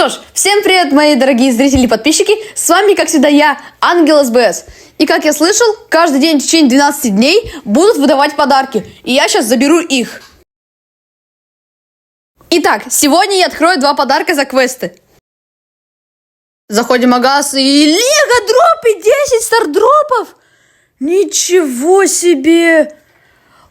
что ж, всем привет, мои дорогие зрители и подписчики. С вами, как всегда, я, Ангел СБС. И как я слышал, каждый день в течение 12 дней будут выдавать подарки. И я сейчас заберу их. Итак, сегодня я открою 2 подарка за квесты. Заходим в магаз и лего дропы, 10 стар дропов. Ничего себе.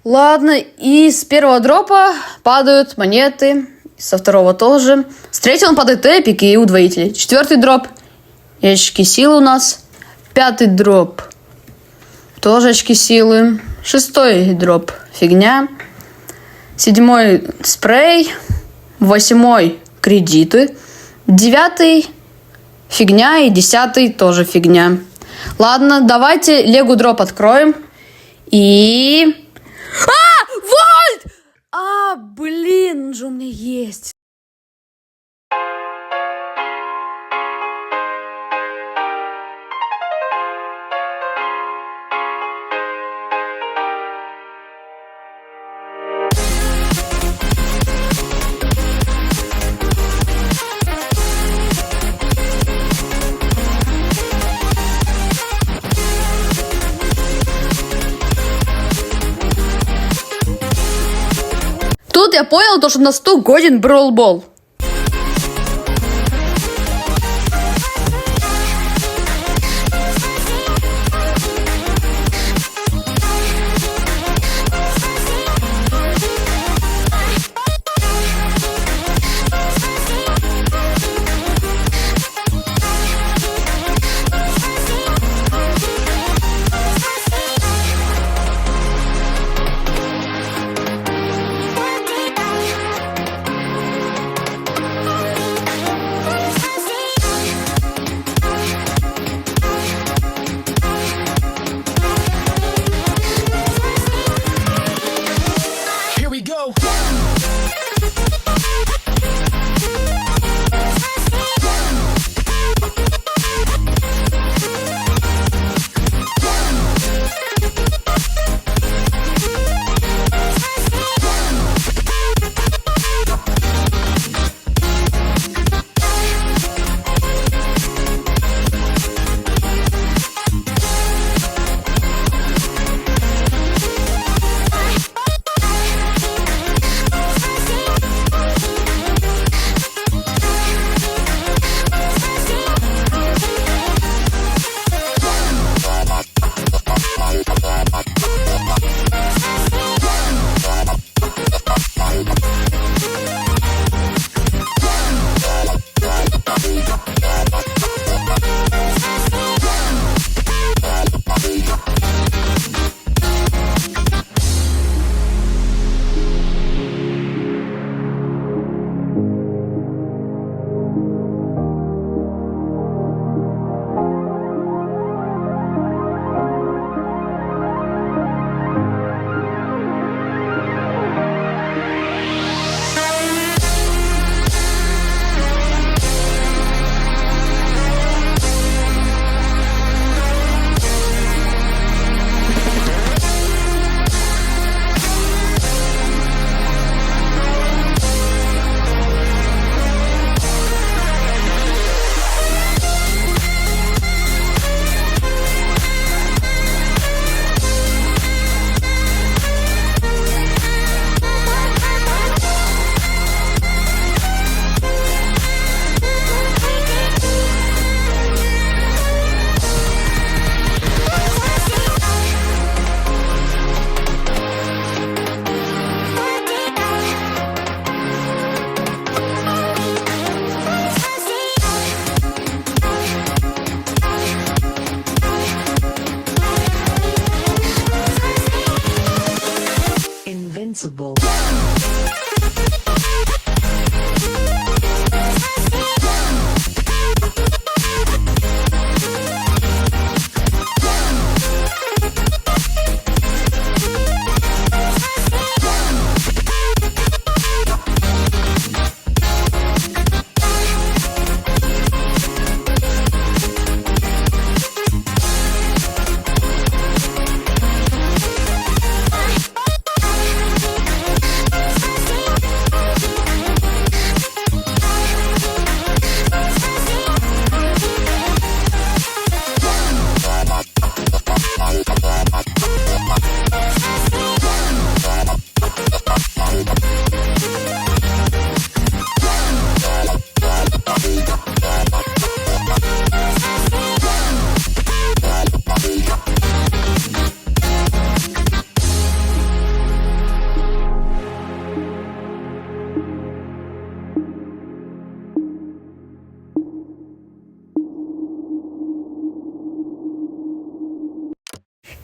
Ладно, и с первого дропа падают монеты. Со второго тоже. С третьего он падает эпики и удвоители. 4-й дроп. Очки силы у нас. 5-й дроп. Тоже очки силы. 6-й дроп. Фигня. 7-й спрей. 8-й кредиты. 9-й фигня. И 10-й тоже фигня. Ладно, давайте лего дроп откроем. И... Вольт! Блин, он же у меня есть. Тут я понял, то, что на 100 годен бролбол.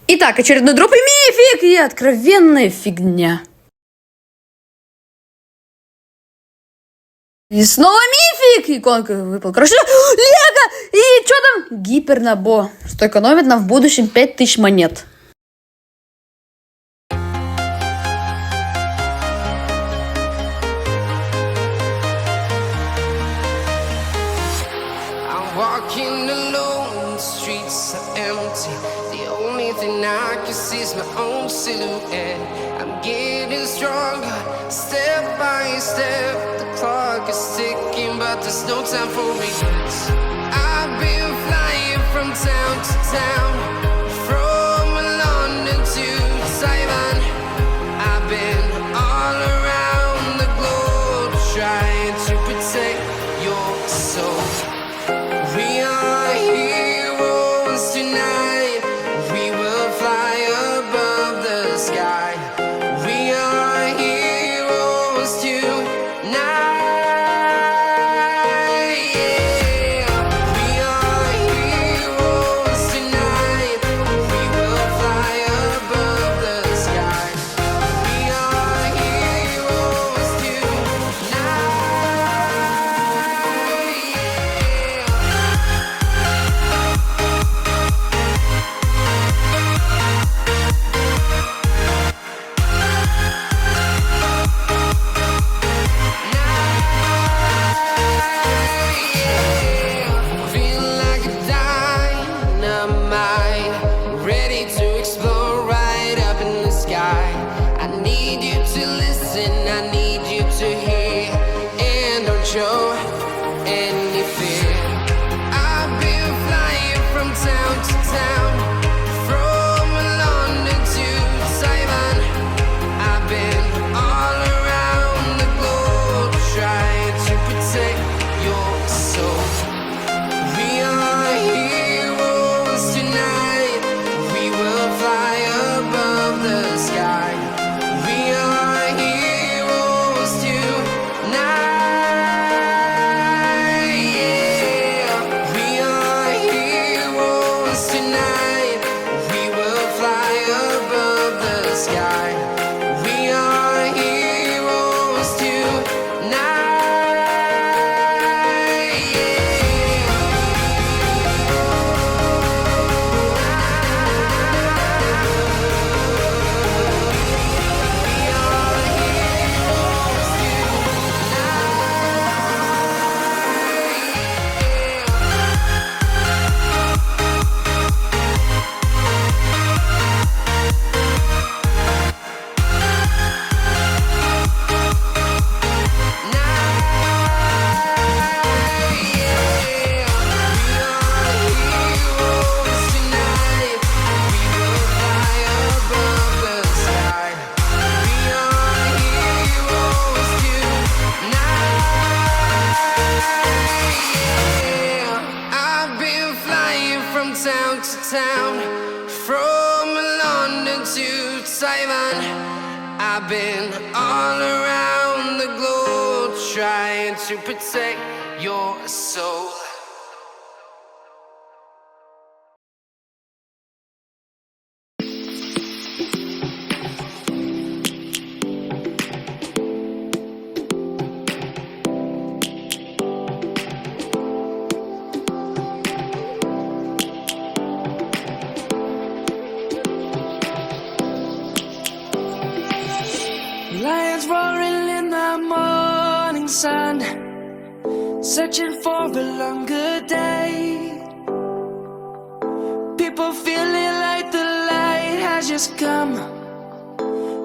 Итак, очередной дроп и мифик, и откровенная фигня. И снова мифик! Иконка выпал. Короче, Лего! И что там? Гипернабо. Что экономит нам в будущем 5000 монет. Walking alone, the streets are empty. The only thing I can see is my own silhouette. I'm getting stronger, step by step. The clock is ticking, but there's no time for regrets. I've been flying from town to town, from London to Taiwan. I've been all around the globe, trying to protect your soul. We are heroes tonight. We will fly above the sky. We are heroes tonight. Yeah. We are heroes tonight. We will fly above the sky. We are heroes tonight. Feel like a dynamite, ready to explode right up in the sky. I need you to listen, I need you to hear, and don't show any fear. I've been flying from town to town, from London to Taiwan. I've been all around the globe, trying to protect your soul. We are heroes tonight. We will fly above the sky. We are heroes tonight. Yeah. We are heroes tonight. We will fly above the sky. We are heroes tonight. I've been flying from town to town, from London to Taiwan. I've been all around the globe, trying to protect your soul. Lions roaring in the morning sun, searching for a longer day. People feeling like the light has just come.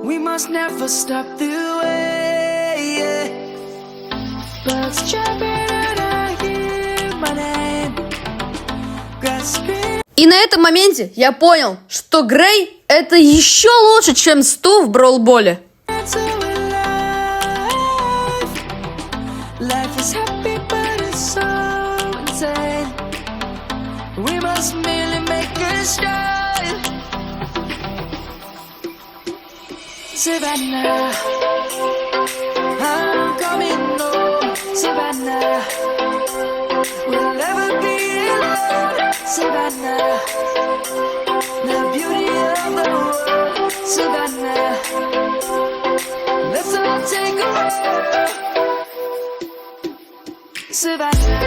We must never stop the way. Birds chirping and I hear my name, grasping. И на этом моменте я понял, что Грей это еще лучше, чем Сту в Броулболе. Life is happy, but it's so insane. We must merely make a start. Savannah, I'm coming home. Savannah, we'll never be alone. Savannah, the beauty of Savannah.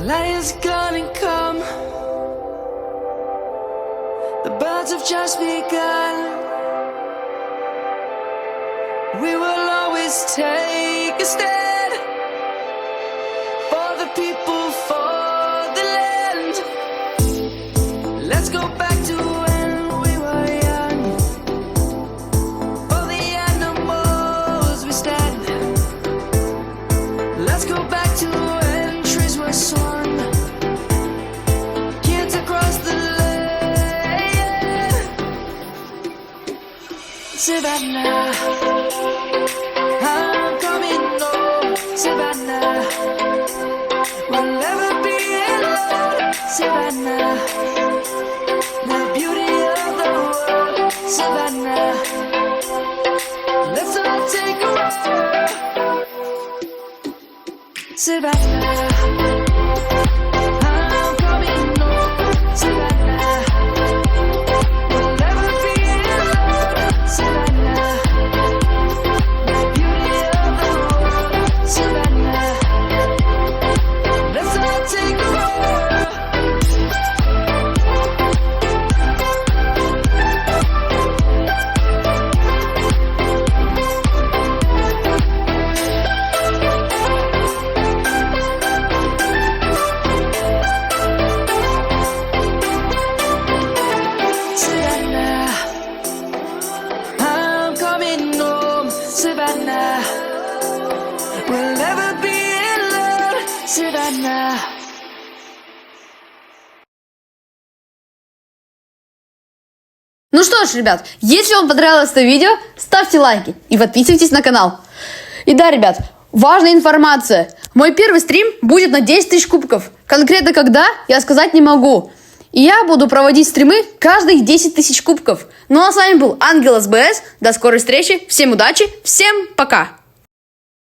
Lion's gonna come. The birds have just begun. We will always take a stand for the people, for the land. Let's go back to when we were young. For the animals we stand. Let's go back to when trees were swung. Kids across the land. Savannah, I'm coming home. Savannah, we'll never be alone. Savannah, the beauty of the world. Savannah, let's all take a ride. Savannah, I'm coming home. Savannah, we'll never be alone. Savannah, the beauty of the world. Savannah, let's all take a ride. Savannah, I'm coming home. Savannah, we'll never be alone. Savannah. Ну что ж, ребят, если вам понравилось это видео, ставьте лайки и подписывайтесь на канал. И да, ребят, важная информация. Мой первый стрим будет на 10 тысяч кубков. Конкретно когда, я сказать не могу. И я буду проводить стримы каждых 10 тысяч кубков. Ну а с вами был Ангел СБС. До скорой встречи. Всем удачи. Всем пока.